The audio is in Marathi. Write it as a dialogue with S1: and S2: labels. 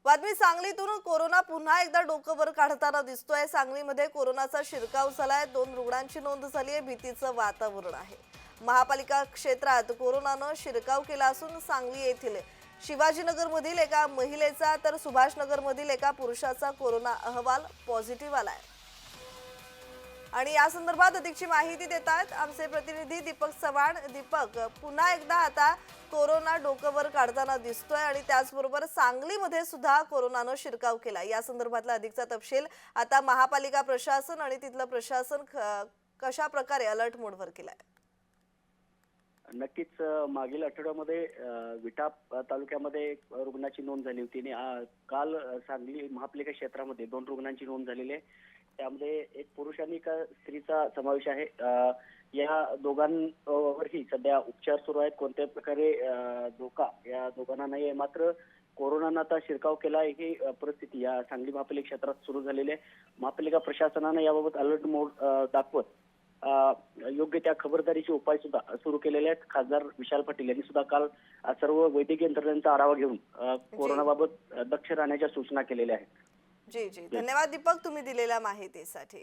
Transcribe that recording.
S1: बातमी सांगलीतून कोरोना पुन्हा एकदा डोकं वर काढताना दिसतोय। सांगलीमध्ये कोरोनाचा शिरकाव झालाय। 2 रुग्णांची नोंद झाली आहे। भीतीचं वातावरण आहे। महापालिका क्षेत्रात कोरोनानं शिरकाव केला असून सांगली येथील शिवाजीनगरमधील एका महिलेचा तर सुभाषनगरमधील एका पुरुषाचा कोरोना अहवाल पॉझिटिव्ह आलाय। आणि या संदर्भात अधिकची माहिती देतात आमचे प्रतिनिधी दीपक चव्हाण। दीपक, पुन्हा एकदा आता कोरोना डोकं वर काढताना दिसतोय आणि त्याचबरोबर सांगलीमध्ये सुद्धा कोरोनानं शिरकाव केला। या संदर्भातला अधिकचा तपशील आता महापालिका प्रशासन आणि तिथलं प्रशासन कशा प्रकारे अलर्ट मोडवर केलाय?
S2: नक्कीच मागील आठवड्यामध्ये विटा तालुक्यामध्ये एक रुग्णाची नोंद झाली होती आणि काल सांगली महापालिका क्षेत्रामध्ये 2 रुग्णांची नोंद झालेली आहे। त्यामध्ये एक पुरुष आणि एका स्त्रीचा समावेश आहे। या दोघांवरही सध्या उपचार सुरू आहेत। कोणत्याही प्रकारे धोका या दोघांना नाही आहे। मात्र कोरोनानं आता शिरकाव केला ही परिस्थिती या सांगली महापालिका क्षेत्रात सुरू झालेली आहे। महापालिका प्रशासनानं याबाबत अलर्ट मोड दाखवत योग्य त्या खबरदारीचे उपाय सुद्धा सुरू केलेले आहेत। खासदार विशाल पाटील यांनी सुद्धा काल सर्व वैद्यकीय यंत्रणेचा आढावा घेऊन कोरोनाबाबत दक्ष राहण्याच्या सूचना केलेल्या आहेत।
S1: जी जी, धन्यवाद दीपक, तुम्ही दिलेल्या माहितीसाठी।